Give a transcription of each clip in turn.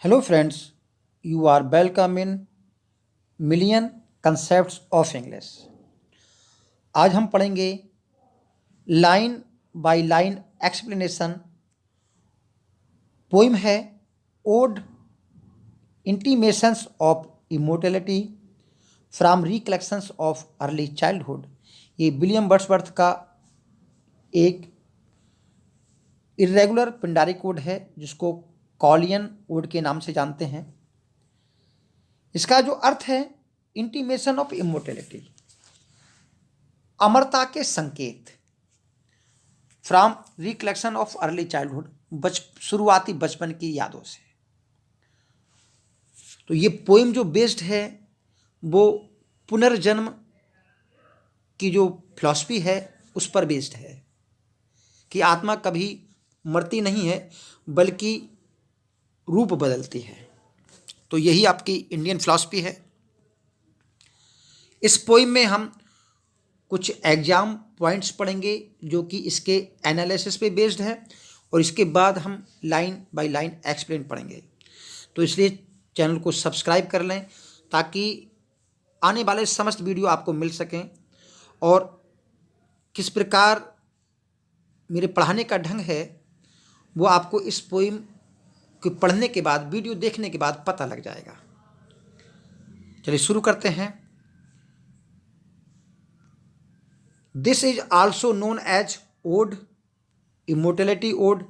Hello friends, you are welcome in Million Concepts of English. आज हम पढ़ेंगे line by line explanation. Poem है ode intimations of immortality from recollections of early childhood. ये William Wordsworth का एक irregular Pindari code है जिसको कॉलियन odd के नाम से जानते हैं। इसका जो अर्थ है इंटीमेशन ऑफ इमोर्टैलिटी, अमरता के संकेत, from recollection of early childhood, शुरुआती बचपन की यादों से। तो ये पोइम जो बेस्ड है वो पुनर्जन्म की जो फिलॉसफी है उस पर बेस्ड है कि आत्मा कभी मरती नहीं है बल्कि रूप बदलती है। तो यही आपकी इंडियन फिलॉसफी है। इस पोइम में हम कुछ एग्जाम पॉइंट्स पढ़ेंगे जो कि इसके एनालिसिस पे बेस्ड है और इसके बाद हम लाइन बाय लाइन एक्सप्लेन पढ़ेंगे। तो इसलिए चैनल को सब्सक्राइब कर लें ताकि आने वाले समस्त वीडियो आपको मिल सकें। और किस प्रकार मेरे पढ़ाने का ढंग है वो आपको इस पोइम को पढ़ने के बाद, वीडियो देखने के बाद पता लग जाएगा। चलिए शुरू करते हैं। This is also known as ode, immortality ode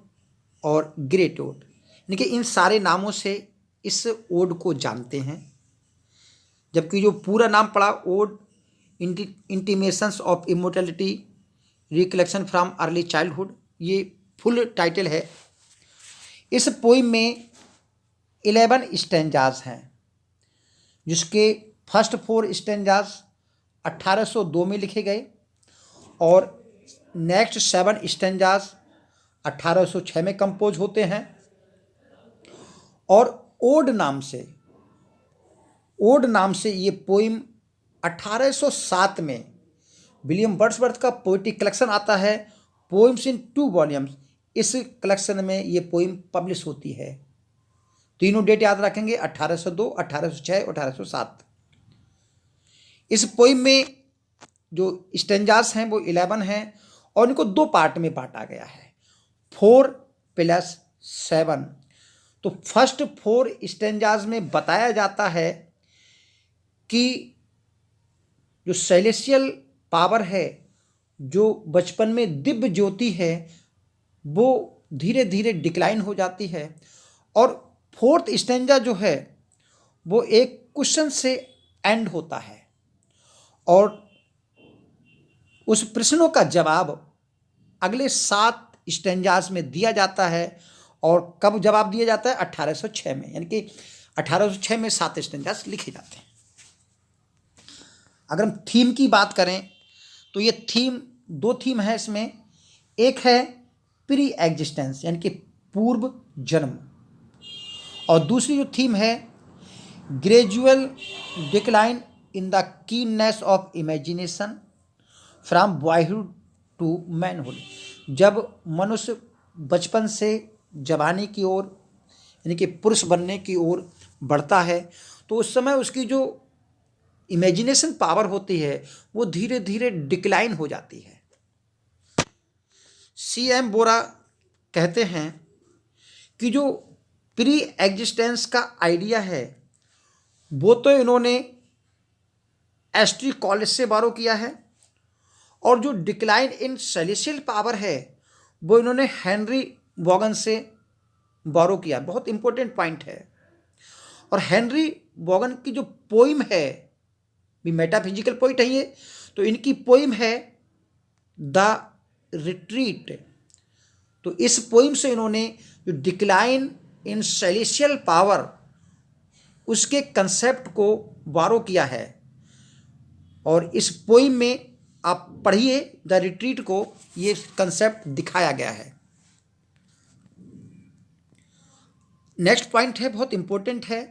और ग्रेट ओड, यानी कि इन सारे नामों से इस ओड को जानते हैं। जबकि जो पूरा नाम पड़ा ode intimations of immortality recollection from early childhood, ये फुल टाइटल है। इस पोइम में 11 स्टैंजाज हैं जिसके फर्स्ट 4 स्टैंजाज 1802 में लिखे गए और नेक्स्ट 7 स्टैंजाज 1806 में कंपोज होते हैं। और ओड नाम से ये पोइम 1807 में विलियम वर्ड्सवर्थ का पोएटिक कलेक्शन आता है, पोइम्स इन 2 वॉल्यूम्स। इस कलेक्शन में ये पोइम पब्लिश होती है। तीनों डेट याद रखेंगे, 1802, 1806, 1807। इस पोइम में जो स्टेंजास हैं वो 11 हैं और इनको 2 पार्ट में बांटा गया है, 4+7। तो फर्स्ट 4 स्टेंजास में बताया जाता है कि जो सेलेस्टियल पावर है, जो बचपन में दिव्य ज्योति है, वो धीरे धीरे डिक्लाइन हो जाती है। और 4th स्टेंजा जो है वो एक क्वेश्चन से एंड होता है और उस प्रश्नों का जवाब अगले 7 स्टेंजास में दिया जाता है। और कब जवाब दिया जाता है? 1806 में, यानी कि 1806 में 7 स्टेंजास लिखे जाते हैं। अगर हम थीम की बात करें तो ये थीम 2 थीम है इसमें। एक है प्री एग्जिस्टेंस यानी कि पूर्व जन्म, और दूसरी जो थीम है gradual decline in the keenness of imagination from boyhood to manhood. जब मनुष्य बचपन से जवानी की ओर यानी कि पुरुष बनने की ओर बढ़ता है तो उस समय उसकी जो इमेजिनेशन पावर होती है वो धीरे धीरे डिक्लाइन हो जाती है। C.M. बोरा कहते हैं कि जो प्री एग्जिस्टेंस का आइडिया है वो तो इन्होंने एस्ट्री कॉलेज से बारो किया है, और जो डिक्लाइन इन सेलेस्टियल पावर है वो इन्होंने हेनरी वॉगन से बारो किया। बहुत इंपॉर्टेंट पॉइंट है। और हेनरी वॉगन की जो पोइम है भी मेटाफिजिकल पोइट है ये, तो इनकी पोइम है द रिट्रीट। तो इस पोइम से इन्होंने जो डिक्लाइन इन सेलेस्टियल पावर उसके कंसेप्ट को बारो किया है। और इस पोइम में आप पढ़िए द रिट्रीट को, ये कंसेप्ट दिखाया गया है। नेक्स्ट पॉइंट है, बहुत इंपॉर्टेंट है।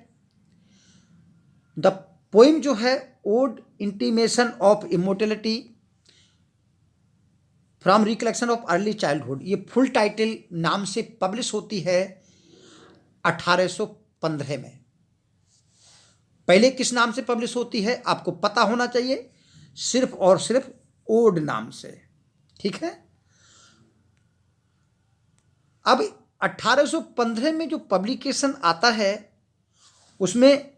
द पोइम जो है ode intimation of immortality from recollection of early childhood, ये फुल टाइटल नाम से पब्लिश होती है 1815 में। पहले किस नाम से पब्लिश होती है आपको पता होना चाहिए, सिर्फ और सिर्फ ओड नाम से, ठीक है। अब 1815 में जो पब्लिकेशन आता है उसमें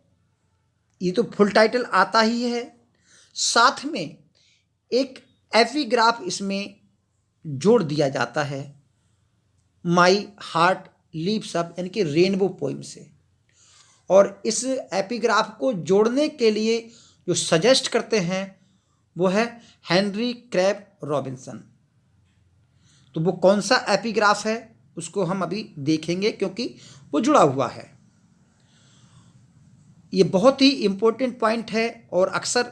ये तो फुल टाइटल आता ही है, साथ में एक एपिग्राफ इसमें जोड़ दिया जाता है, माई हार्ट लीव्स अप, यानी कि रेनबो पोइम से। और इस एपिग्राफ को जोड़ने के लिए जो सजेस्ट करते हैं वो है हेनरी क्रैब रॉबिन्सन। तो वो कौन सा एपिग्राफ है उसको हम अभी देखेंगे, क्योंकि वो जुड़ा हुआ है। ये बहुत ही इम्पोर्टेंट पॉइंट है और अक्सर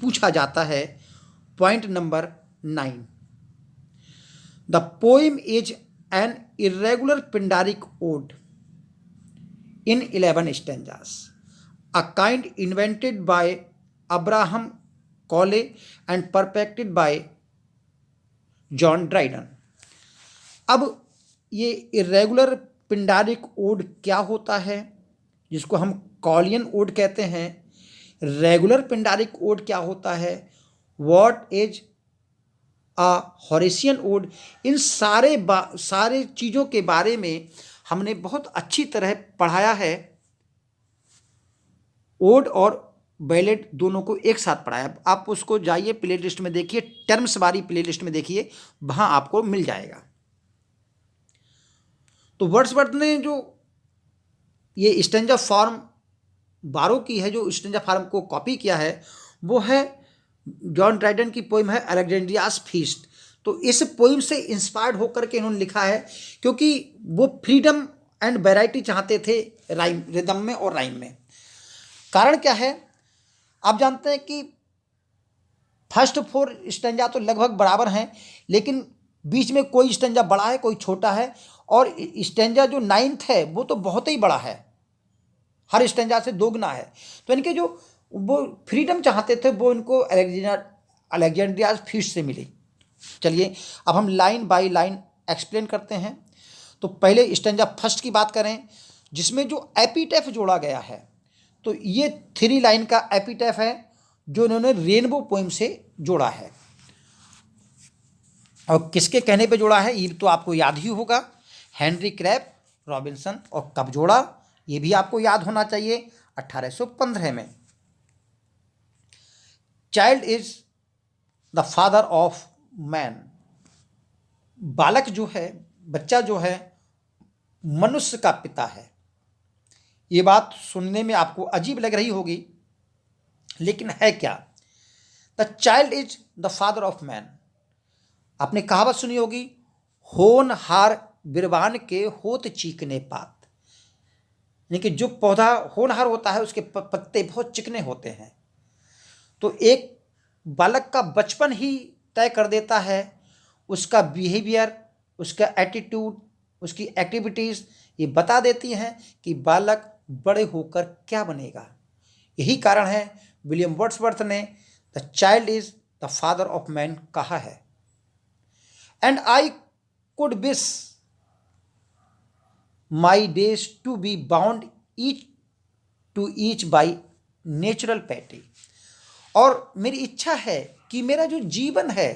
पूछा जाता है। Point number 9, the poem is an irregular Pindaric ode in 11 stanzas, a kind invented by Abraham Cole and perfected by John Dryden। अब ये इरेगुलर पिंडारिक ओड क्या होता है, जिसको हम कॉलियन ओड कहते हैं। रेगुलर पिंडारिक ओड क्या होता है, व्हाट इज अ हॉरेसियन ओड, इन सारे चीज़ों के बारे में हमने बहुत अच्छी तरह पढ़ाया है। ओड और बैलेड दोनों को एक साथ पढ़ाया। आप उसको जाइए प्ले लिस्ट में देखिए, टर्म्स वाली प्ले लिस्ट में देखिए, वहाँ आपको मिल जाएगा। तो वर्ड्सवर्थ ने जो ये स्टैंजा फॉर्म 12 की है, जो स्टैंजा फॉर्म को कॉपी किया है, वो है जॉन ड्राइडन की पोइम है अलेक्जेंड्रियाज फीस्ट। तो इस पोइम से इंस्पायर्ड होकर के इन्होंने लिखा है, क्योंकि वो फ्रीडम एंड वैरायटी चाहते थे राइम, रिदम में और राइम में। कारण क्या है, आप जानते हैं कि फर्स्ट 4 स्टैंजा तो लगभग बराबर हैं, लेकिन बीच में कोई स्टैंजा बड़ा है कोई छोटा है, और स्टैंजा जो 9th है वो तो बहुत ही बड़ा है, हर स्टैंजा से 2 गुना है। तो इनके जो वो फ्रीडम चाहते थे वो इनको अलेक्जेंड्रियाज फीस्ट से मिली। चलिए अब हम लाइन बाय लाइन एक्सप्लेन करते हैं। तो पहले स्टैंजा फर्स्ट की बात करें, जिसमें जो एपिटैफ जोड़ा गया है, तो ये 3 लाइन का एपिटैफ है जो इन्होंने रेनबो पोइम से जोड़ा है। और किसके कहने पे जोड़ा है ये तो आपको याद ही होगा, हेनरी क्रैब रॉबिन्सन। और कब जोड़ा ये भी आपको याद होना चाहिए, 1815 में। Child is the father of man, बालक जो है, बच्चा जो है, मनुष्य का पिता है। ये बात सुनने में आपको अजीब लग रही होगी, लेकिन है क्या, the child is the father of man. आपने कहावत सुनी होगी, होनहार बिरबान के होत चीकने पात, यानी कि जो पौधा होनहार होता है उसके पत्ते बहुत चिकने होते हैं। तो एक बालक का बचपन ही तय कर देता है उसका बिहेवियर, उसका एटीट्यूड, उसकी एक्टिविटीज़, ये बता देती हैं कि बालक बड़े होकर क्या बनेगा। यही कारण है विलियम वर्ड्सवर्थ ने the child is the father of man कहा है। And I could wish my days to be bound each to each by natural piety, और मेरी इच्छा है कि मेरा जो जीवन है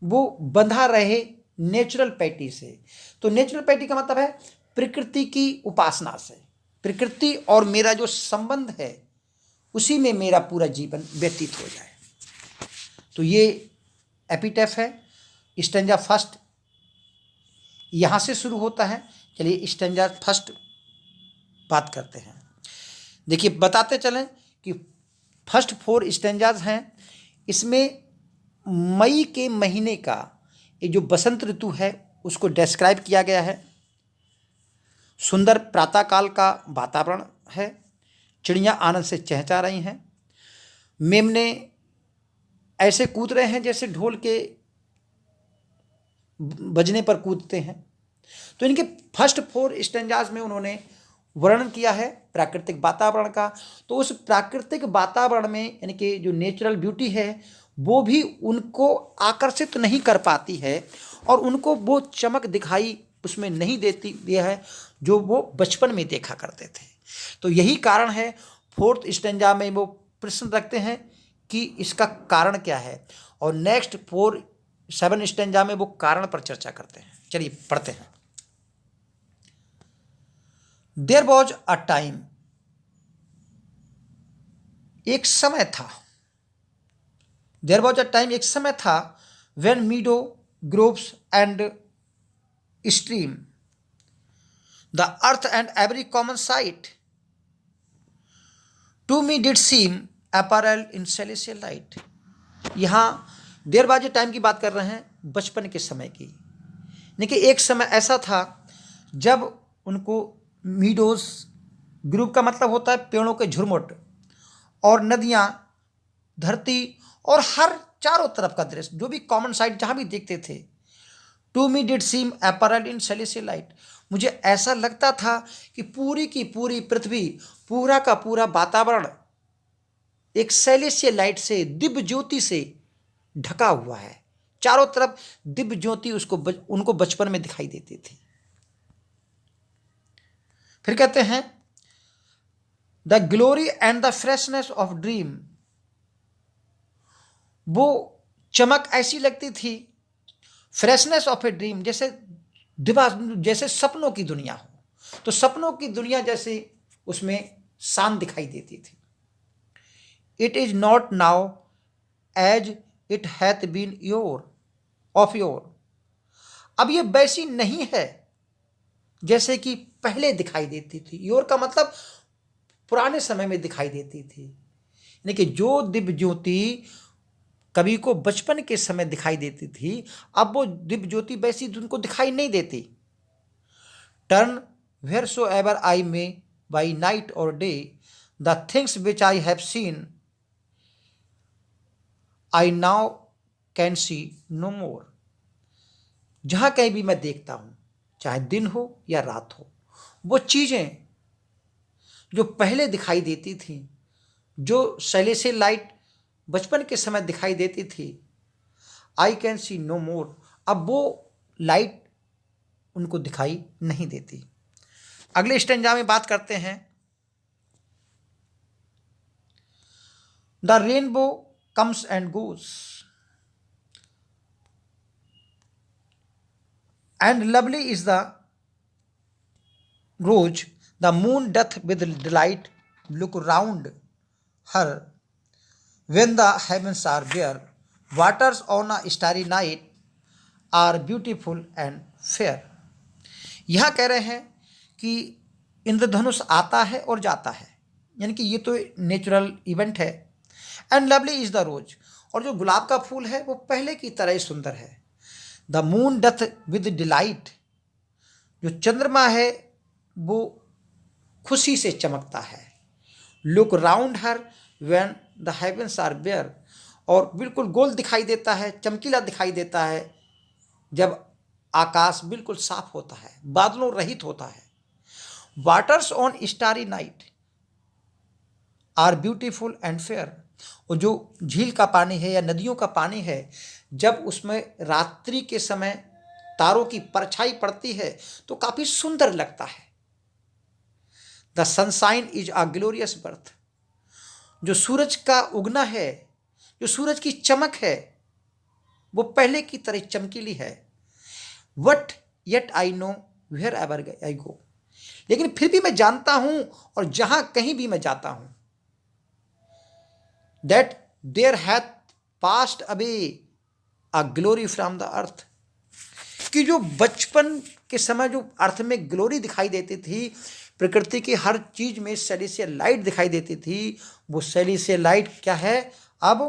वो बंधा रहे नेचुरल पैटी से। तो नेचुरल पैटी का मतलब है प्रकृति की उपासना से, प्रकृति और मेरा जो संबंध है उसी में मेरा पूरा जीवन व्यतीत हो जाए। तो ये एपिटैफ है। स्टैंजा फर्स्ट यहाँ से शुरू होता है। चलिए स्टैंजा फर्स्ट बात करते हैं। देखिए बताते चलें कि फर्स्ट 4 स्टैंजाज हैं, इसमें मई के महीने का ये जो बसंत ऋतु है उसको डिस्क्राइब किया गया है। सुंदर प्रातःकाल का वातावरण है, चिड़ियाँ आनंद से चहचहा रही हैं, मेमने ऐसे कूद रहे हैं जैसे ढोल के बजने पर कूदते हैं। तो इनके फर्स्ट 4 स्टैंजाज में उन्होंने वर्णन किया है प्राकृतिक वातावरण का। तो उस प्राकृतिक वातावरण में यानी कि जो नेचुरल ब्यूटी है वो भी उनको आकर्षित तो नहीं कर पाती है और उनको वो चमक दिखाई उसमें नहीं देती दिया है जो वो बचपन में देखा करते थे। तो यही कारण है, फोर्थ स्टेंजा में वो प्रश्न रखते हैं कि इसका कारण क्या है, और नेक्स्ट 7 स्टेंजा में वो कारण पर चर्चा करते हैं। चलिए पढ़ते हैं। देयर वॉज अ टाइम, एक समय था। देयर वॉज अ टाइम, एक समय था, when meadow, groves and stream, the earth and every common sight, to me did seem apparel in celestial light. यहाँ देयर वॉज अ टाइम की बात कर रहे हैं, बचपन के समय की। देखिए एक समय ऐसा था जब उनको मीडोज, ग्रुप का मतलब होता है पेड़ों के झुरमुट, और नदियाँ, धरती, और हर चारों तरफ का दृश्य, जो भी कॉमन साइट जहाँ भी देखते थे, to me did seem apparelled in celestial light, मुझे ऐसा लगता था कि पूरी की पूरी पृथ्वी, पूरा का पूरा वातावरण एक सेलेस्टियल लाइट से, दिव्य ज्योति से ढका हुआ है। चारों तरफ दिव्य ज्योति उनको बचपन में दिखाई देती थी। फिर कहते हैं the glory and the freshness of dream, वो चमक ऐसी लगती थी, फ्रेशनेस ऑफ ए ड्रीम, जैसे सपनों की दुनिया हो, तो सपनों की दुनिया जैसे उसमें शान दिखाई देती थी। It is not now as it hath been of yore, अब ये वैसी नहीं है जैसे कि पहले दिखाई देती थी। योर का मतलब पुराने समय में दिखाई देती थी, यानी कि जो दिव्य ज्योति कवि को बचपन के समय दिखाई देती थी, अब वो दिव्य ज्योति वैसी उनको दिखाई नहीं देती। Turn wheresoever I may by night और day, the things which I have seen I now can see no more. जहाँ कहीं भी मैं देखता हूँ, चाहे दिन हो या रात हो, वो चीज़ें जो पहले दिखाई देती थी, जो सेलेस्टियल लाइट बचपन के समय दिखाई देती थी, आई कैन सी नो मोर, अब वो लाइट उनको दिखाई नहीं देती। अगले स्टेंजा में बात करते हैं, the rainbow comes and goes and lovely is the rose, the moon doth with delight look round her when the heavens are bare, waters on a starry night are beautiful and fair। यहाँ कह रहे हैं कि इंद्रधनुष आता है और जाता है, यानी कि ये तो नेचुरल इवेंट है। एंड लवली इज द रोज, और जो गुलाब का फूल है वो पहले की तरह ही सुंदर है। The moon doth with delight, जो चंद्रमा है वो खुशी से चमकता है। Look round her when the heavens are bare, और बिल्कुल गोल दिखाई देता है, चमकीला दिखाई देता है जब आकाश बिल्कुल साफ होता है, बादलों रहित होता है। Waters on starry night are beautiful and fair, और जो झील का पानी है या नदियों का पानी है, जब उसमें रात्रि के समय तारों की परछाई पड़ती है तो काफ़ी सुंदर लगता है। The sunshine is a glorious birth, जो सूरज का उगना है, जो सूरज की चमक है, वो पहले की तरह चमकीली है। But yet I know wherever I go, लेकिन फिर भी मैं जानता हूं, और जहां कहीं भी मैं जाता हूं, that there hath passed away a glory from the earth, कि जो बचपन के समय जो अर्थ में ग्लोरी दिखाई देती थी, प्रकृति की हर चीज में सेलेस्टियल लाइट दिखाई देती थी, वो सेलेस्टियल लाइट क्या है, अब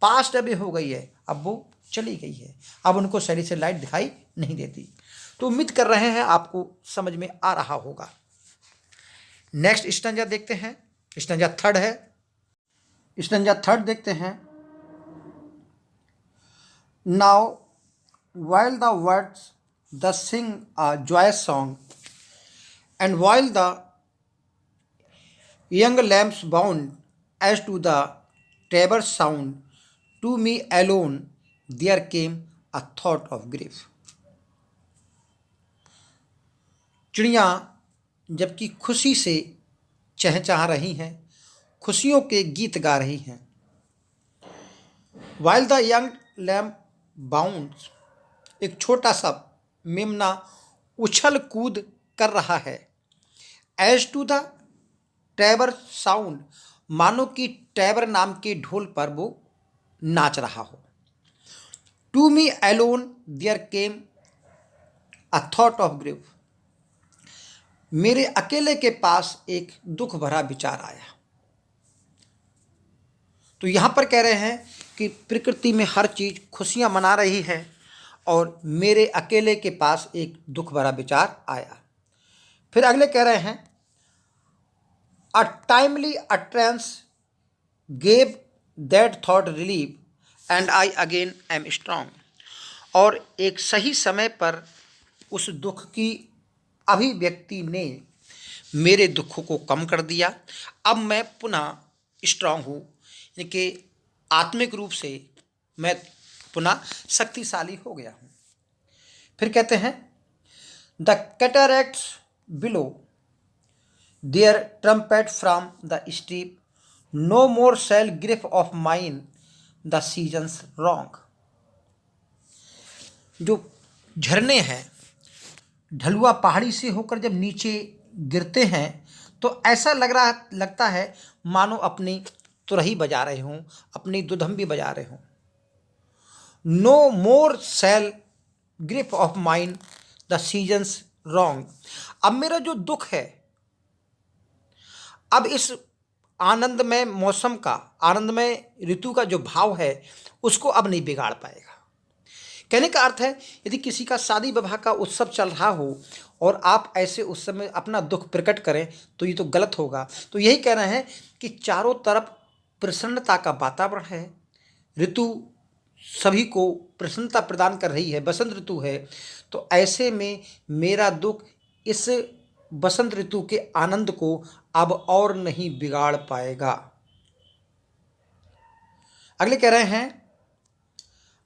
पास्ट अवे हो गई है, अब वो चली गई है, अब उनको सेलेस्टियल लाइट दिखाई नहीं देती। तो उम्मीद कर रहे हैं आपको समझ में आ रहा होगा। नेक्स्ट स्टेंजा देखते हैं, स्टेंजा थर्ड है। स्टेंजा थर्ड देखते हैं। Now while the words thus sing a joyous song, and while the young lambs bound as to the tabor's sound, to me alone there came a thought of grief। चिड़िया जबकि खुशी से चहचहा रही हैं, खुशियों के गीत गा रही हैं। While the young lamp bounds, एक छोटा सा मेमना उछल कूद कर रहा है। As to the Taber sound, मानो कि टैबर नाम के ढोल पर वो नाच रहा हो। To me alone there came a thought of grief, मेरे अकेले के पास एक दुख भरा विचार आया। तो यहाँ पर कह रहे हैं कि प्रकृति में हर चीज़ खुशियाँ मना रही है और मेरे अकेले के पास एक दुख भरा विचार आया। फिर अगले कह रहे हैं a timely utterance gave that thought relief and I again am strong, और एक सही समय पर उस दुख की अभिव्यक्ति ने मेरे दुखों को कम कर दिया। अब मैं पुनः स्ट्रांग हूँ, यानी कि आत्मिक रूप से मैं पुनः शक्तिशाली हो गया हूँ। फिर कहते हैं the cataracts blow their trumpet from the steep, no more shall grief of mine the seasons wrong. जो झरने हैं ढलुआ पहाड़ी से होकर जब नीचे गिरते हैं तो ऐसा लगता है मानो अपनी तुरही बजा रहे हों, अपनी दुधम्बी बजा रहे हों। No more shall grief of mine the seasons wrong, अब मेरा जो दुख है, अब इस आनंदमय मौसम का, आनंदमय ऋतु का जो भाव है उसको अब नहीं बिगाड़ पाएगा। कहने का अर्थ है यदि किसी का शादी विवाह का उत्सव चल रहा हो और आप ऐसे उस समय अपना दुख प्रकट करें तो ये तो गलत होगा। तो यही कह रहे हैं कि चारों तरफ प्रसन्नता का वातावरण है, ऋतु सभी को प्रसन्नता प्रदान कर रही है, बसंत ऋतु है, तो ऐसे में मेरा दुख इस बसंत ऋतु के आनंद को अब और नहीं बिगाड़ पाएगा। अगले कह रहे हैं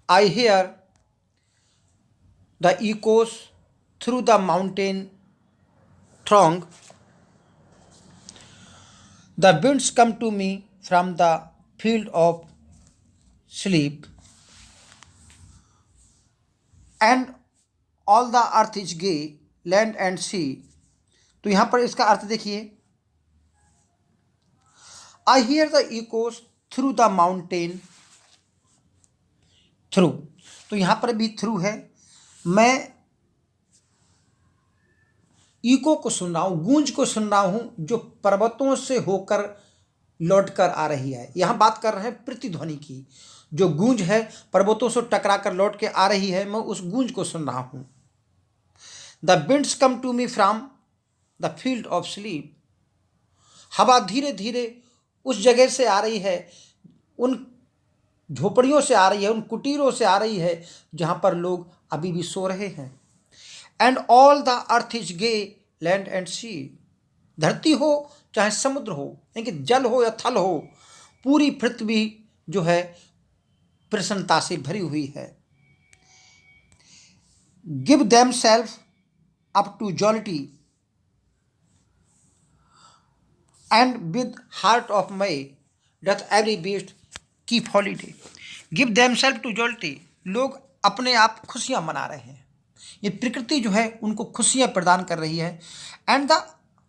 I hear the Eeco through the mountain throng, the winds come to me from the field of sleep, and all the earth is gay, land and sea। तो यहाँ पर इसका अर्थ देखिए, I hear the echoes through the mountain through, तो यहाँ पर भी through है, मैं इको को सुन रहा हूँ, गूंज को सुन रहा हूँ जो पर्वतों से होकर लौटकर आ रही है। यहाँ बात कर रहे हैं प्रतिध्वनि की, जो गूंज है पर्वतों से टकरा कर लौट के आ रही है, मैं उस गूंज को सुन रहा हूँ। The winds come to me from the field of sleep, हवा धीरे धीरे उस जगह से आ रही है, उन झोपड़ियों से आ रही है, उन कुटीरों से आ रही है जहाँ पर लोग अभी भी सो रहे हैं। And all the earth is gay, land and sea, धरती हो चाहे समुद्र हो, यानी कि जल हो या थल हो, पूरी पृथ्वी जो है प्रसन्नता से भरी हुई है। Give themselves up to jollity and with heart of May doth every beast keep holiday. Give themselves to jollity, लोग अपने आप खुशियाँ मना रहे हैं, ये प्रकृति जो है उनको खुशियाँ प्रदान कर रही है। And the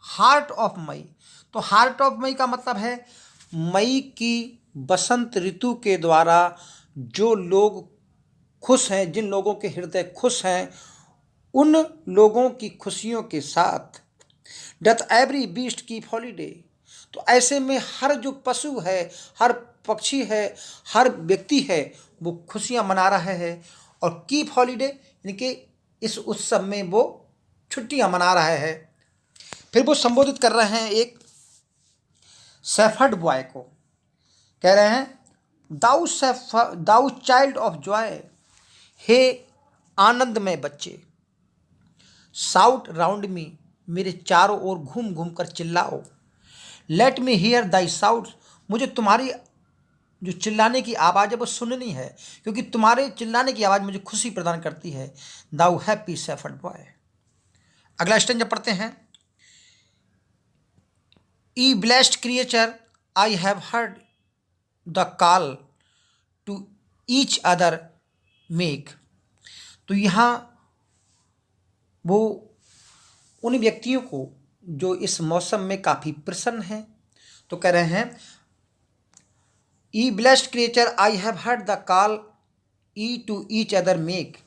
heart of May, तो हार्ट ऑफ मई का मतलब है मई की बसंत ऋतु के द्वारा जो लोग खुश हैं, जिन लोगों के हृदय खुश हैं, उन लोगों की खुशियों के साथ doth every beast keep holiday, तो ऐसे में हर जो पशु है, हर पक्षी है, हर व्यक्ति है, वो खुशियाँ मना रहा है। और कीप हॉलीडे यानी कि इस उत्सव में वो छुट्टियाँ मना रहा है। फिर वो संबोधित कर रहे हैं एक शेफर्ड बॉय को, कह रहे हैं दाऊ चाइल्ड ऑफ जॉय, हे आनंदमय बच्चे, साउट राउंड मी, मेरे चारों ओर घूम घूम कर चिल्लाओ। लेट मी हियर दाई साउट, मुझे तुम्हारी जो चिल्लाने की आवाज़ है वो सुननी है, क्योंकि तुम्हारे चिल्लाने की आवाज़ मुझे खुशी प्रदान करती है। Thou happy shepherd boy. अगला स्टेंजा पढ़ते हैं। Ye blessed creature I have heard the call to each other make. तो यहाँ वो उन व्यक्तियों को जो इस मौसम में काफ़ी प्रसन्न हैं, तो कह रहे हैं ye blessed creature I have heard the call ye to each other make.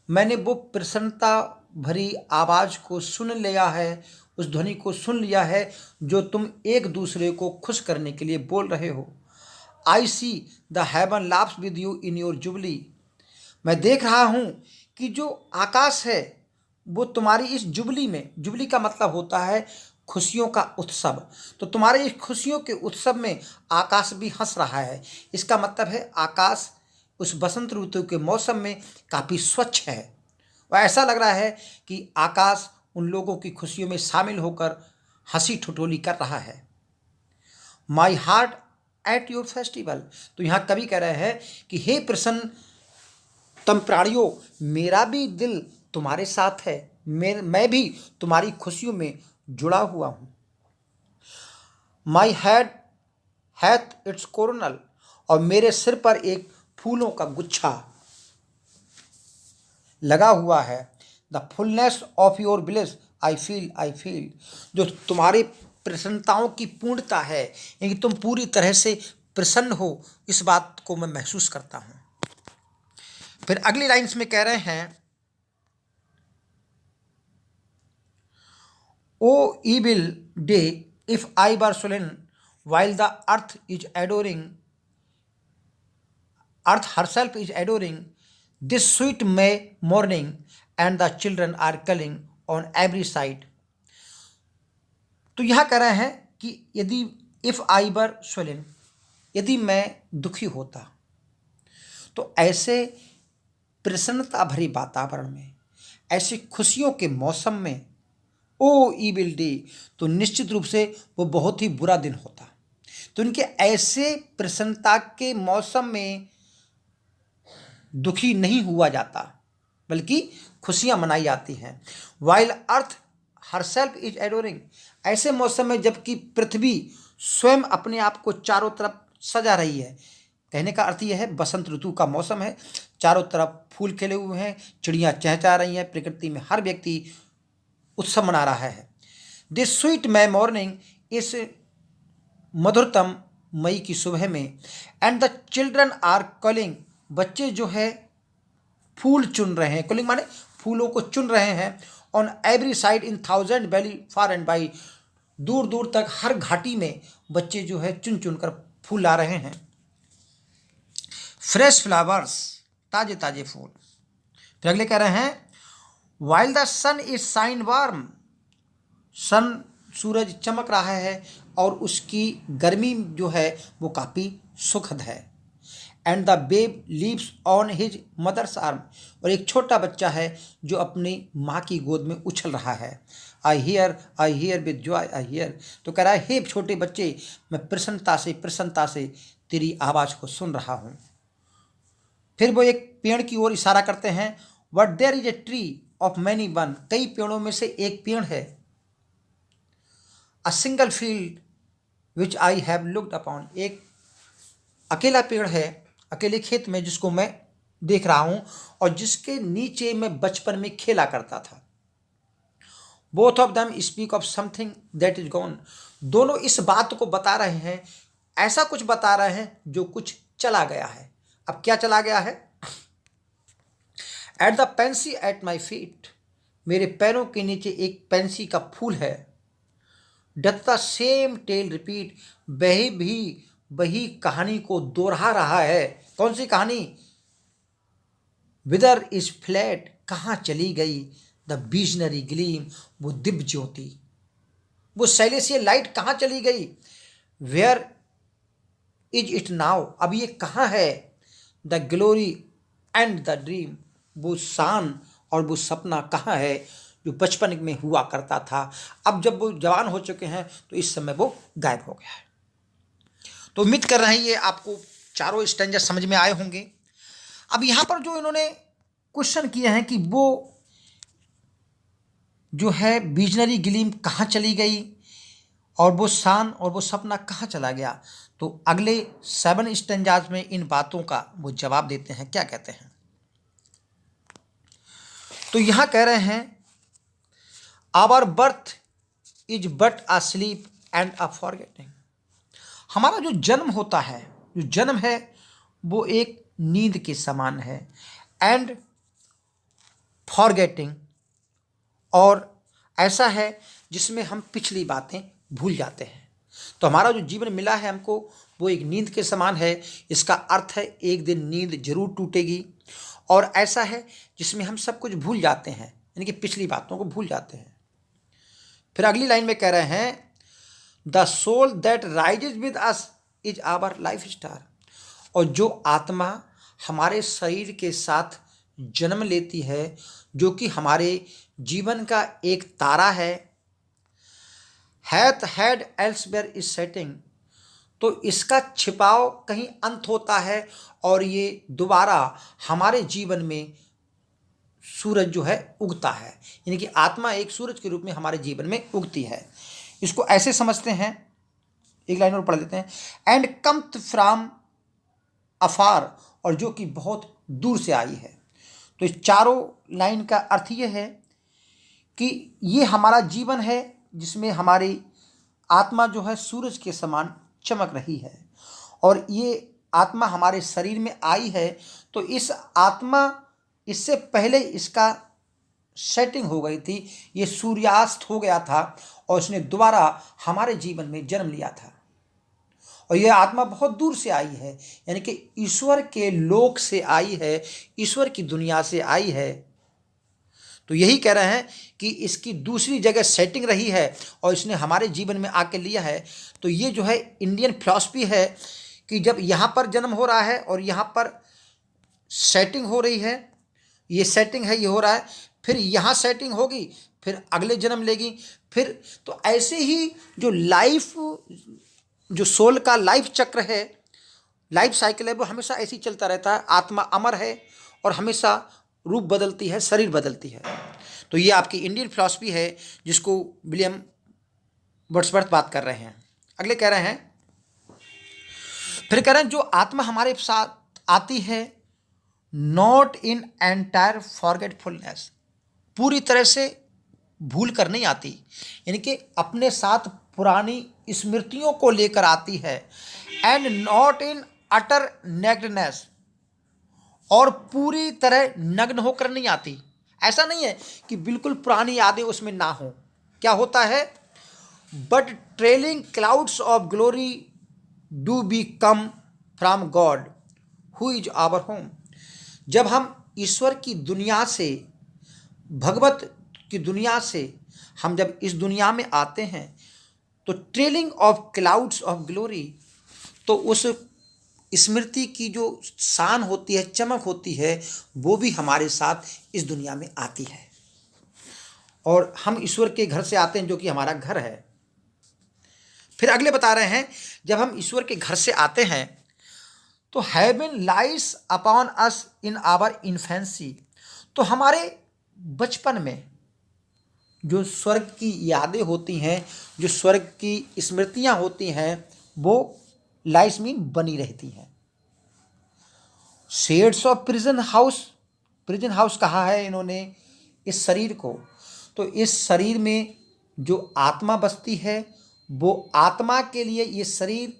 मैंने वो प्रसन्नता भरी आवाज़ को सुन लिया है, उस ध्वनि को सुन लिया है जो तुम एक दूसरे को खुश करने के लिए बोल रहे हो। I see the heaven laughs with you in your jubilee. मैं देख रहा हूँ कि जो आकाश है वो तुम्हारी इस जुबली में, जुबली का मतलब होता है खुशियों का उत्सव, तो तुम्हारे इस खुशियों के उत्सव में आकाश भी हंस रहा है। इसका मतलब है आकाश उस बसंत ऋतु के मौसम में काफ़ी स्वच्छ है और ऐसा लग रहा है कि आकाश उन लोगों की खुशियों में शामिल होकर हंसी ठिठोली कर रहा है। My heart at your festival. तो यहाँ कवि कह रहे हैं कि हे प्रसन्न तम प्राणियों, मेरा भी दिल तुम्हारे साथ है, मैं भी तुम्हारी खुशियों में जुड़ा हुआ हूँ। My head hath it's coronal. और मेरे सिर पर एक फूलों का गुच्छा लगा हुआ है। The fullness of your bliss I feel. जो तुम्हारी प्रसन्नताओं की पूर्णता है, यानी तुम पूरी तरह से प्रसन्न हो, इस बात को मैं महसूस करता हूँ। फिर अगली लाइन्स में कह रहे हैं O evil day if I were sullen while the earth is adoring, earth herself is adoring this sweet May morning and the children are calling on every side। तो यहाँ कह रहे हैं कि यदि इफ आई वर स्वलिन, यदि मैं दुखी होता, तो ऐसे प्रसन्नता भरी वातावरण में, ऐसी खुशियों के मौसम में ओ ईविल डे, तो निश्चित रूप से वो बहुत ही बुरा दिन होता। तो इनके ऐसे प्रसन्नता के मौसम में दुखी नहीं हुआ जाता, बल्कि खुशियां मनाई जाती हैं। While earth herself is adorning, ऐसे मौसम में जबकि पृथ्वी स्वयं अपने आप को चारों तरफ सजा रही है। कहने का अर्थ यह है बसंत ऋतु का मौसम है, चारों तरफ फूल खिले हुए हैं, चिड़ियाँ चहचहा रही हैं, प्रकृति में हर व्यक्ति उत्सव मना रहा है। दिस स्वीट मई मॉर्निंग, इस मधुरतम मई की सुबह में, and the children are calling, बच्चे जो है फूल चुन रहे हैं, कॉलिंग माने फूलों को चुन रहे हैं। On every side in thousand valley far and by, दूर दूर तक हर घाटी में बच्चे जो है चुन चुन कर फूल ला रहे हैं। फ्रेश फ्लावर्स, ताजे ताजे फूल। फिर अगले कह रहे हैं while the sun is shine warm, sun सूरज चमक रहा है और उसकी गर्मी जो है वो काफ़ी सुखद है। And the babe leaps on his mother's arm, और एक छोटा बच्चा है जो अपनी माँ की गोद में उछल रहा है। I hear with Joy I hear, तो कह रहा है हे छोटे बच्चे, मैं प्रसन्नता से तेरी आवाज़ को सुन रहा हूँ। फिर वो एक पेड़ की ओर इशारा करते हैं। But there is a tree of many one, कई पेड़ों में से एक पेड़ है। A single field which I have looked upon, एक अकेला पेड़ है, अकेले खेत में जिसको मैं देख रहा हूँ और जिसके नीचे मैं बचपन में खेला करता था। Both of them speak of something that is gone, दोनों इस बात को बता रहे हैं, ऐसा कुछ बता रहे हैं जो कुछ चला गया है। अब क्या चला गया है? At the pansy at my feet, मेरे पैरों के नीचे एक पेंसी का फूल है। Doth the same tale repeat, वही कहानी को दोहरा रहा है। कौन सी कहानी? विदर इज फ्लैट, कहाँ चली गई? द विजनरी ग्लीम, वो दिव्य ज्योति, वो सेलेसियल लाइट कहाँ चली गई? वेयर इज इट नाउ, अब ये कहाँ है? The glory and the dream, वो शान और वो सपना कहाँ है जो बचपन में हुआ करता था। अब जब वो जवान हो चुके हैं तो इस समय वो गायब हो गया है। तो उम्मीद कर रहे हैं ये आपको चारों स्टैंजा समझ में आए होंगे। अब यहाँ पर जो इन्होंने क्वेश्चन किए हैं कि वो जो है विजनरी ग्लीम कहाँ चली गई, और वो शान और वो सपना कहाँ चला गया। तो अगले 7 स्टेंजाज में इन बातों का वो जवाब देते हैं। क्या कहते हैं, तो यहाँ कह रहे हैं our birth is but a sleep and a forgetting. हमारा जो जन्म होता है, जो जन्म है वो एक नींद के समान है, एंड फॉरगेटिंग, और ऐसा है जिसमें हम पिछली बातें भूल जाते हैं। तो हमारा जो जीवन मिला है हमको वो एक नींद के समान है। इसका अर्थ है एक दिन नींद जरूर टूटेगी, और ऐसा है जिसमें हम सब कुछ भूल जाते हैं, यानी कि पिछली बातों को भूल जाते हैं। फिर अगली लाइन में कह रहे हैं the soul that rises with us is our life star. और जो आत्मा हमारे शरीर के साथ जन्म लेती है, जो कि हमारे जीवन का एक तारा है, hath had elsewhere is setting, तो इसका छिपाव कहीं अंत होता है और ये दोबारा हमारे जीवन में सूरज जो है उगता है। यानी कि आत्मा एक सूरज के रूप में हमारे जीवन में उगती है। इसको ऐसे समझते हैं, एक लाइन और पढ़ लेते हैं। एंड कम्थ फ्रॉम अफार, और जो कि बहुत दूर से आई है। तो इस चारों लाइन का अर्थ ये है कि ये हमारा जीवन है जिसमें हमारी आत्मा जो है सूरज के समान चमक रही है, और ये आत्मा हमारे शरीर में आई है। तो इस आत्मा, इससे पहले इसका सेटिंग हो गई थी, ये सूर्यास्त हो गया था और इसने दोबारा हमारे जीवन में जन्म लिया था। और यह आत्मा बहुत दूर से आई है, यानी कि ईश्वर के लोक से आई है, ईश्वर की दुनिया से आई है। तो यही कह रहे हैं कि इसकी दूसरी जगह सेटिंग रही है और इसने हमारे जीवन में आके लिया है। तो ये जो है इंडियन फिलॉसफी है कि जब यहाँ पर जन्म हो रहा है और यहाँ पर सेटिंग हो रही है, ये सेटिंग है, ये हो रहा है, फिर यहाँ सेटिंग होगी, फिर अगले जन्म लेगी, फिर तो ऐसे ही जो लाइफ, जो सोल का लाइफ चक्र है, लाइफ साइकिल है, वो हमेशा ऐसे ही चलता रहता है। आत्मा अमर है और हमेशा रूप बदलती है, शरीर बदलती है। तो ये आपकी इंडियन फिलॉसफी है जिसको विलियम वर्ड्सवर्थ बात कर रहे हैं। अगले कह रहे हैं, फिर कह रहे हैं जो आत्मा हमारे साथ आती है नॉट इन एंटायर फॉरगेटफुलनेस, पूरी तरह से भूल कर नहीं आती, यानी कि अपने साथ पुरानी स्मृतियों को लेकर आती है। एंड नॉट इन अटर नेग्डनेस, और पूरी तरह नग्न होकर नहीं आती। ऐसा नहीं है कि बिल्कुल पुरानी यादें उसमें ना हो। क्या होता है, but trailing clouds of glory do be come from God who is our home. जब हम ईश्वर की दुनिया से, भगवत की दुनिया से हम जब इस दुनिया में आते हैं, तो trailing of clouds of glory, तो उस स्मृति की जो शान होती है, चमक होती है, वो भी हमारे साथ इस दुनिया में आती है। और हम ईश्वर के घर से आते हैं जो कि हमारा घर है। फिर अगले बता रहे हैं, जब हम ईश्वर के घर से आते हैं तो heaven lies upon us in our infancy, तो हमारे बचपन में जो स्वर्ग की यादें होती हैं, जो स्वर्ग की स्मृतियां होती हैं, वो लाइस मीन बनी रहती हैं। Shades of prison house, prison house कहा है इन्होंने इस शरीर को। तो इस शरीर में जो आत्मा बसती है, वो आत्मा के लिए ये शरीर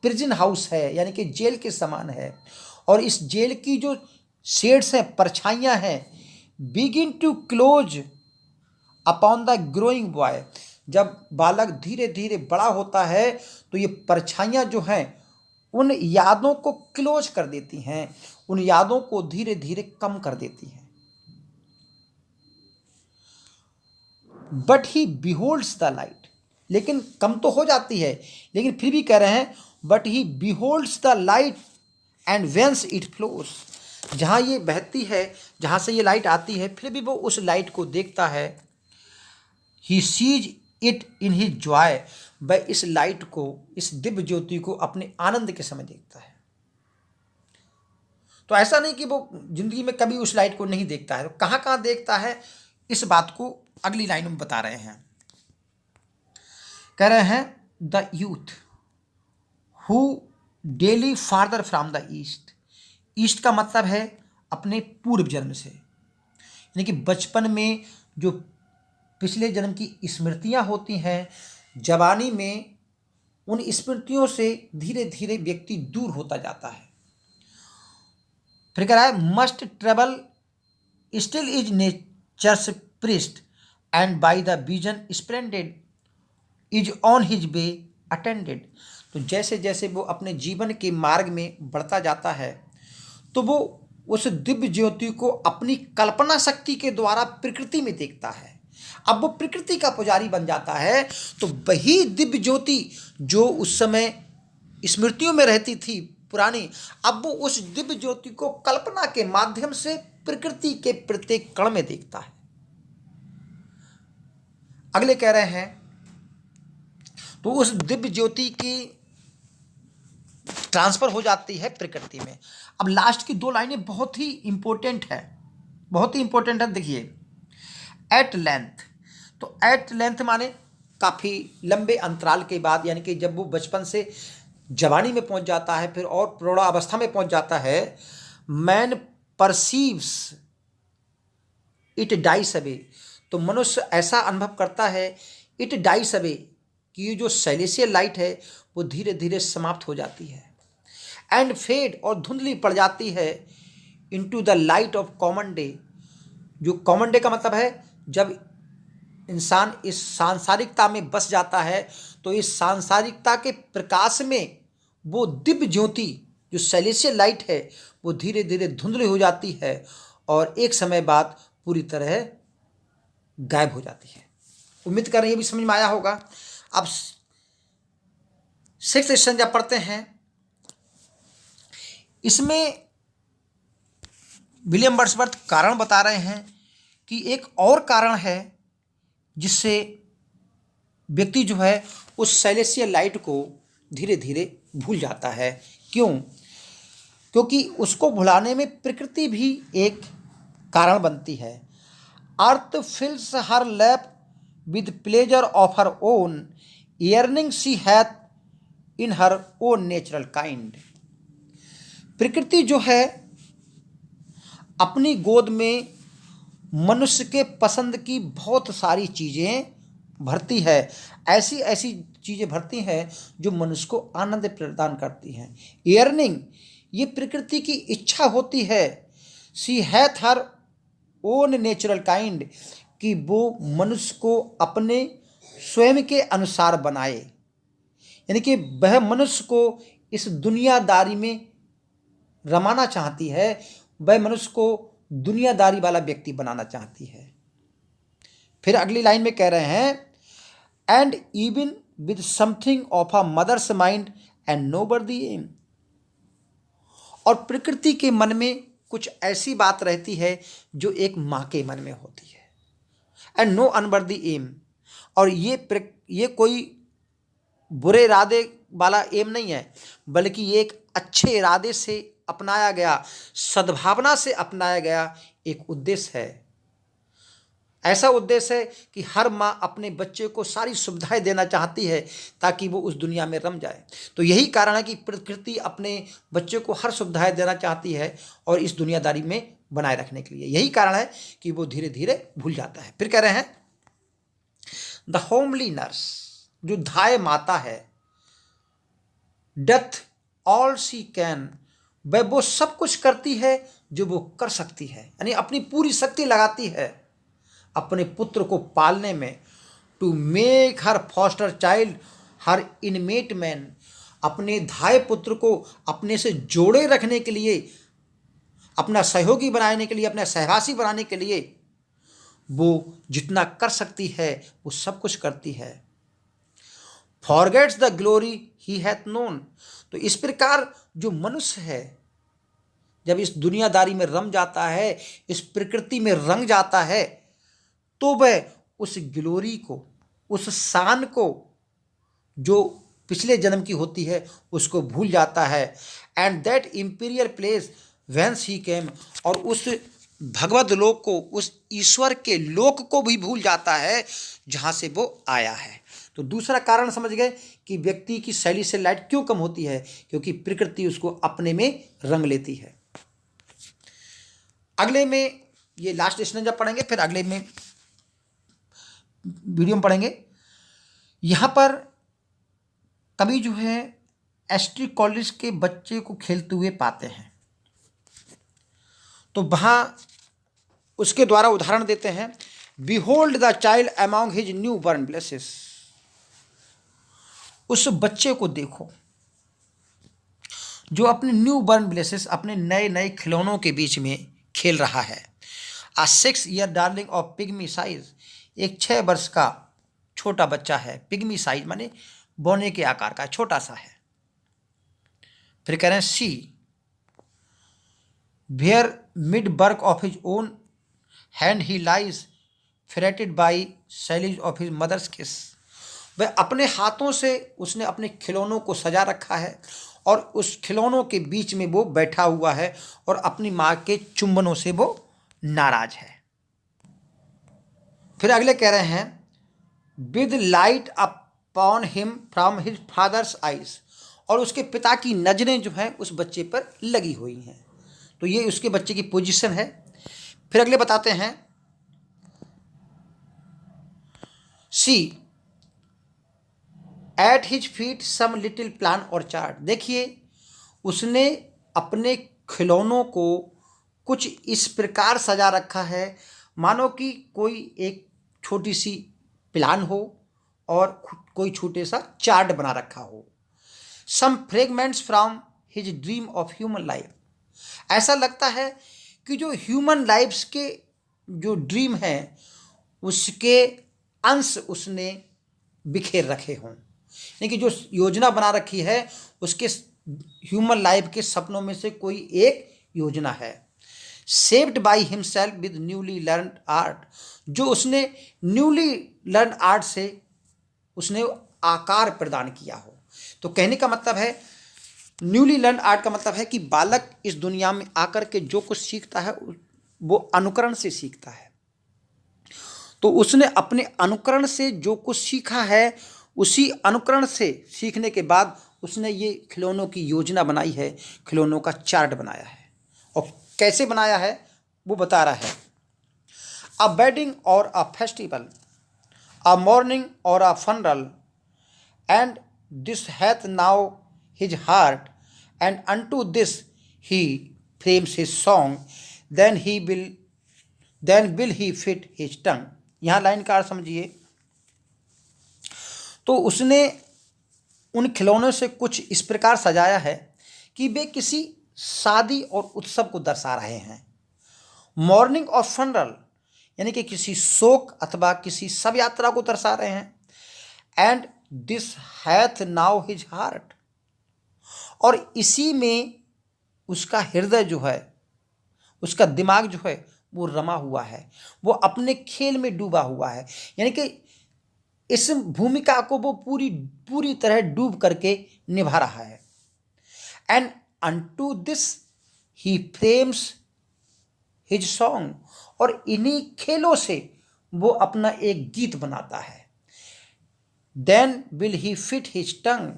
प्रिजन हाउस है, यानी कि जेल के समान है। और इस जेल की जो शेड्स हैं, परछाइयाँ हैं, begin to close upon the growing boy, जब बालक धीरे धीरे बड़ा होता है तो ये परछाइयाँ जो हैं उन यादों को क्लोज कर देती हैं, उन यादों को धीरे धीरे कम कर देती हैं। But he beholds the light, लेकिन कम तो हो जाती है, लेकिन फिर भी कह रहे हैं but he beholds the light and whence it flows, जहाँ ये बहती है, जहाँ से ये लाइट आती है, फिर भी वो उस लाइट को देखता है। He sees it in his Joy, वह इस लाइट को, इस दिव्य ज्योति को अपने आनंद के समय देखता है। तो ऐसा नहीं कि वो जिंदगी में कभी उस लाइट को नहीं देखता है। तो कहाँ कहाँ देखता है, इस बात को अगली लाइन में बता रहे हैं, कह रहे हैं the youth who daily farther from the east. East का मतलब है अपने पूर्व जन्म से, यानी कि बचपन में जो पिछले जन्म की स्मृतियां होती हैं, जवानी में उन स्मृतियों से धीरे धीरे व्यक्ति दूर होता जाता है। फिर कह रहा है must travel still is nature's priest and by the vision splendid is on his way attended. तो जैसे जैसे वो अपने जीवन के मार्ग में बढ़ता जाता है तो वो उस दिव्य ज्योति को अपनी कल्पना शक्ति के द्वारा प्रकृति में देखता है। अब वो प्रकृति का पुजारी बन जाता है, तो वही दिव्य ज्योति जो उस समय स्मृतियों में रहती थी पुरानी, अब वो उस दिव्य ज्योति को कल्पना के माध्यम से प्रकृति के प्रत्येक कण में देखता है। अगले कह रहे हैं तो उस दिव्य ज्योति की ट्रांसफर हो जाती है प्रकृति में। अब लास्ट की 2 लाइनें बहुत ही इंपॉर्टेंट है, बहुत ही इंपॉर्टेंट है। देखिए एट लेंथ, तो एट लेंथ माने काफ़ी लंबे अंतराल के बाद, यानी कि जब वो बचपन से जवानी में पहुंच जाता है, फिर और प्रौढ़ावस्था में पहुंच जाता है, man perceives it dice away. तो मनुष्य ऐसा अनुभव करता है इट डाइस अवे कि ये जो सेलेसियल लाइट है वो धीरे धीरे समाप्त हो जाती है, एंड फेड और धुंधली पड़ जाती है into the light of common day. जो कॉमन डे का मतलब है जब इंसान इस सांसारिकता में बस जाता है तो इस सांसारिकता के प्रकाश में वो दिव्य ज्योति जो सेलेसियल लाइट है वो धीरे धीरे धुंधली हो जाती है और एक समय बाद पूरी तरह गायब हो जाती है। उम्मीद कर रहे हैं ये भी समझ में आया होगा। अब 6th सेशन जब पढ़ते हैं, इसमें विलियम वर्ड्सवर्थ कारण बता रहे हैं कि एक और कारण है जिससे व्यक्ति जो है उस सेलेसियल लाइट को धीरे धीरे भूल जाता है। क्यों? क्योंकि उसको भुलाने में प्रकृति भी एक कारण बनती है। Earth fills her lap with pleasure of her own yearning she hath in her own natural kind। प्रकृति जो है अपनी गोद में मनुष्य के पसंद की बहुत सारी चीज़ें भरती है, ऐसी ऐसी चीज़ें भरती हैं जो मनुष्य को आनंद प्रदान करती हैं। yearning ये प्रकृति की इच्छा होती है। she hath her own natural kind कि वो मनुष्य को अपने स्वयं के अनुसार बनाए, यानी कि वह मनुष्य को इस दुनियादारी में रमाना चाहती है, वह मनुष्य को दुनियादारी वाला व्यक्ति बनाना चाहती है। फिर अगली लाइन में कह रहे हैं and even with something of a mother's mind and no worthy aim. और प्रकृति के मन में कुछ ऐसी बात रहती है जो एक माँ के मन में होती है, एंड नो अनवर्दी एम। और ये कोई बुरे इरादे वाला एम नहीं है, बल्कि ये एक अच्छे इरादे से अपनाया गया, सद्भावना से अपनाया गया एक उद्देश्य है। ऐसा उद्देश्य है कि हर माँ अपने बच्चे को सारी सुविधाएं देना चाहती है ताकि वो उस दुनिया में रम जाए। तो यही कारण है कि प्रकृति अपने बच्चे को हर सुविधाएं देना चाहती है और इस दुनियादारी में बनाए रखने के लिए। यही कारण है कि वो धीरे धीरे भूल जाता है। फिर कह रहे हैं द होमली नर्स, जो धाय माता है, डथ ऑल शी कैन, वह वो सब कुछ करती है जो वो कर सकती है, यानी अपनी पूरी शक्ति लगाती है अपने पुत्र को पालने में। To make her foster child her inmate man, अपने धाय पुत्र को अपने से जोड़े रखने के लिए, अपना सहयोगी बनाने के लिए, अपना सहवासी बनाने के लिए वो जितना कर सकती है वो सब कुछ करती है। Forgets the glory he hath known. तो इस प्रकार जो मनुष्य है जब इस दुनियादारी में रम जाता है, इस प्रकृति में रंग जाता है, तो वह उस ग्लोरी को, उस शान को जो पिछले जन्म की होती है उसको भूल जाता है। And that imperial place whence he came, और उस भगवत लोक को, उस ईश्वर के लोक को भी भूल जाता है जहाँ से वो आया है। तो दूसरा कारण समझ गए कि व्यक्ति की शैली से लाइट क्यों कम होती है, क्योंकि प्रकृति उसको अपने में रंग लेती है। अगले में ये लास्ट स्टेशन जब पढ़ेंगे, फिर अगले में वीडियो में पढ़ेंगे। यहाँ पर कवि जो है एसटी कॉलेज के बच्चे को खेलते हुए पाते हैं, तो वहाँ उसके द्वारा उदाहरण देते हैं, behold the child among his new burn blesses. उस बच्चे को देखो जो अपने न्यू बर्न ब्लेसेस, अपने नए नए खिलौनों के बीच में खेल रहा है। आ 6 year darling of pygmy size, एक 6 वर्ष का छोटा बच्चा है। पिग्मी साइज माने बौने के आकार का, छोटा सा है। फिर कह रहे हैं see where mid work of his own hand he lies fretted by sallies of his mother's kiss. वह अपने हाथों से उसने अपने खिलौनों को सजा रखा है और उस खिलौनों के बीच में वो बैठा हुआ है और अपनी माँ के चुंबनों से वो नाराज है। फिर अगले कह रहे हैं with light upon him from his father's eyes, और उसके पिता की नजरें जो हैं उस बच्चे पर लगी हुई हैं। तो ये उसके बच्चे की पोजीशन है। फिर अगले बताते हैं see at his feet some little plan और चार्ट। देखिए उसने अपने खिलौनों को कुछ इस प्रकार सजा रखा है मानो कि कोई एक छोटी सी प्लान हो और कोई छोटे सा चार्ट बना रखा हो। Some fragments from his dream of human life, ऐसा लगता है कि जो ह्यूमन लाइफ्स के जो ड्रीम हैं उसके अंश उसने बिखेर रखे हों, यानी कि जो योजना बना रखी है उसके ह्यूमन लाइफ के सपनों में से कोई एक योजना है। Saved by himself with newly learn art, जो उसने न्यूली लर्न आर्ट से उसने आकार प्रदान किया हो। तो कहने का मतलब है न्यूली लर्न आर्ट का मतलब है कि बालक इस दुनिया में आकर के जो कुछ सीखता है वो अनुकरण से सीखता है। तो उसने अपने अनुकरण से जो कुछ सीखा है उसी अनुकरण से सीखने के बाद उसने ये खिलौनों की योजना बनाई है, खिलौनों का चार्ट बनाया है। और कैसे बनाया है वो बता रहा है, अ वेडिंग और अ फेस्टिवल, अ मॉर्निंग और a funeral, and this hath now his heart, and unto this he frames his song, then will he fit his tongue. यहाँ लाइन का अर्थ समझिए। तो उसने उन खिलौनों से कुछ इस प्रकार सजाया है कि वे किसी शादी और उत्सव को दर्शा रहे हैं। मॉर्निंग और फनरल यानी कि किसी शोक अथवा किसी शव यात्रा को दर्शा रहे हैं। And this hath now his heart, और इसी में उसका हृदय जो है, उसका दिमाग जो है वो रमा हुआ है, वो अपने खेल में डूबा हुआ है, यानी कि इस भूमिका को वो पूरी तरह डूब करके निभा रहा है। And unto this he frames his song, और इन्हीं खेलों से वो अपना एक गीत बनाता है। Then will he fit his tongue,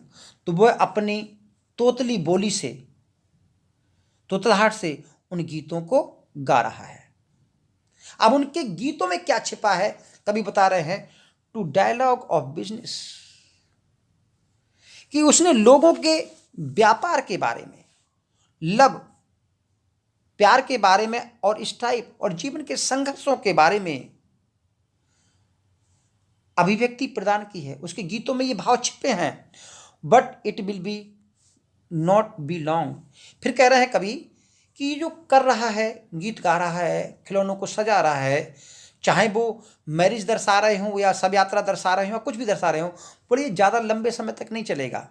तो वह अपनी तोतली बोली से, तोतलाहट से उन गीतों को गा रहा है। अब उनके गीतों में क्या छिपा है कभी बता रहे हैं, टू डायलॉग ऑफ बिजनेस, कि उसने लोगों के व्यापार के बारे में, लव प्यार के बारे में और इस टाइप और जीवन के संघर्षों के बारे में अभिव्यक्ति प्रदान की है। उसके गीतों में ये भाव छिपे हैं। But it will be not be long. फिर कह रहे हैं कभी कि जो कर रहा है, गीत गा रहा है, खिलौनों को सजा रहा है, चाहे वो मैरिज दर्शा रहे हों या शव यात्रा दर्शा रहे हों, कुछ भी दर्शा रहे हों, पर ये ज़्यादा लंबे समय तक नहीं चलेगा।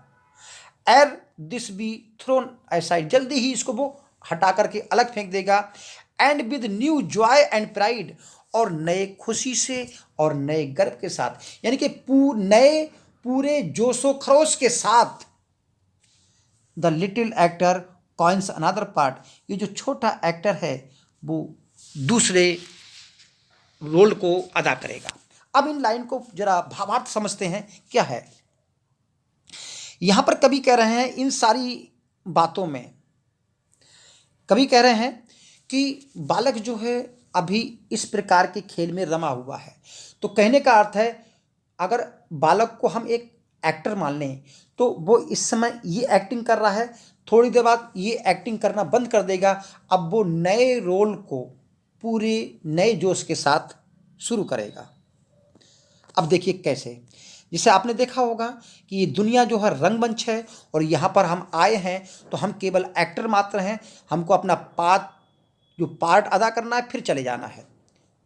एर दिस बी थ्रोन असाइड, जल्दी ही इसको वो हटा करके अलग फेंक देगा। And with new Joy and pride, और नए खुशी से और नए गर्व के साथ, यानी कि नए पूरे जोशो खरोश के साथ the little actor coins another part, ये जो छोटा एक्टर है वो दूसरे रोल को अदा करेगा। अब इन लाइन को जरा भावार्थ समझते हैं क्या है। यहां पर कवि कह रहे हैं, इन सारी बातों में कवि कह रहे हैं कि बालक जो है अभी इस प्रकार के खेल में रमा हुआ है। तो कहने का अर्थ है, अगर बालक को हम एक एक्टर मान लें तो वो इस समय ये एक्टिंग कर रहा है, थोड़ी देर बाद ये एक्टिंग करना बंद कर देगा। अब वो नए रोल को पूरे नए जोश के साथ शुरू करेगा। अब देखिए कैसे, जिसे आपने देखा होगा कि ये दुनिया जो है रंगमंच है और यहाँ पर हम आए हैं तो हम केवल एक्टर मात्र हैं, हमको अपना पार्ट अदा करना है, फिर चले जाना है।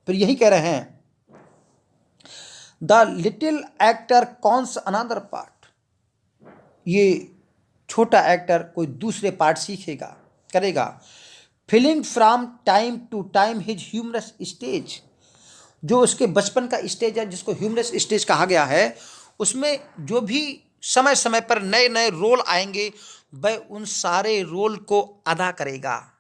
फिर यही कह रहे हैं, the little actor cons another part. ये छोटा एक्टर कोई दूसरे पार्ट सीखेगा, करेगा। Feeling from time to time his humorous stage, जो उसके बचपन का स्टेज है, जिसको ह्यूमरस स्टेज कहा गया है, उसमें जो भी समय समय पर नए नए रोल आएंगे वह उन सारे रोल को अदा करेगा।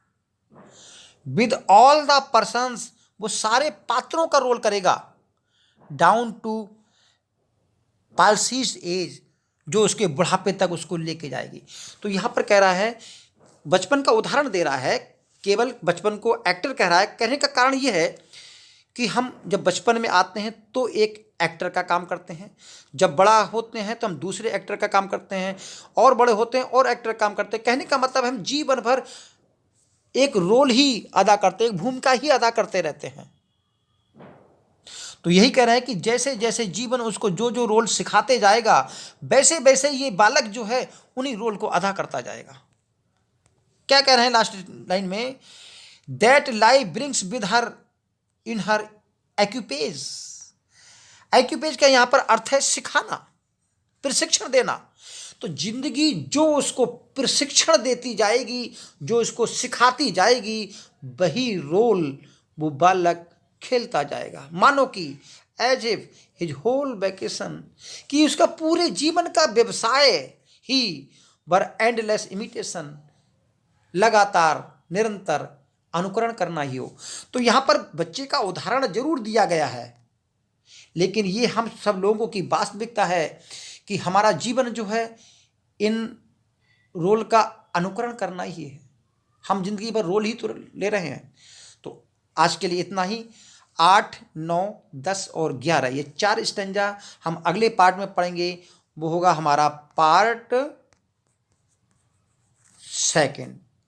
विद ऑल द पर्सन्स, वो सारे पात्रों का रोल करेगा। डाउन टू पाल्सीज एज, जो उसके बुढ़ापे तक उसको लेके जाएगी। तो यहाँ पर कह रहा है, बचपन का उदाहरण दे रहा है, केवल बचपन को एक्टर कह रहा है। कहने का कारण यह है कि हम जब बचपन में आते हैं तो एक एक्टर का काम करते हैं, जब बड़ा होते हैं तो हम दूसरे एक्टर का काम करते हैं, और बड़े होते हैं और एक्टर काम करते हैं। कहने का मतलब हम जीवन भर एक रोल ही अदा करते, एक भूमिका ही अदा करते रहते हैं। तो यही कह रहे हैं कि जैसे जैसे जीवन उसको जो जो रोल सिखाते जाएगा, वैसे वैसे ये बालक जो है उन्हीं रोल को अदा करता जाएगा। क्या कह रहे हैं लास्ट लाइन में, that life brings with her in her equipage. Equipage का यहां पर अर्थ है सिखाना, प्रशिक्षण देना। तो जिंदगी जो उसको प्रशिक्षण देती जाएगी, जो उसको सिखाती जाएगी, वही रोल वो बालक खेलता जाएगा। मानो कि as if his whole vacation, कि उसका पूरे जीवन का व्यवसाय ही वर एंडलेस इमिटेशन, लगातार निरंतर अनुकरण करना ही हो। तो यहाँ पर बच्चे का उदाहरण जरूर दिया गया है, लेकिन ये हम सब लोगों की वास्तविकता है कि हमारा जीवन जो है इन रोल का अनुकरण करना ही है। हम जिंदगी भर रोल ही तो ले रहे हैं। तो आज के लिए इतना ही। 8, 9, 10 और 11 ये 4 स्टेंजा हम अगले पार्ट में पढ़ेंगे। वो होगा हमारा पार्ट 2।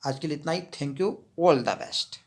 आज के लिए इतना ही। Thank you, all the best.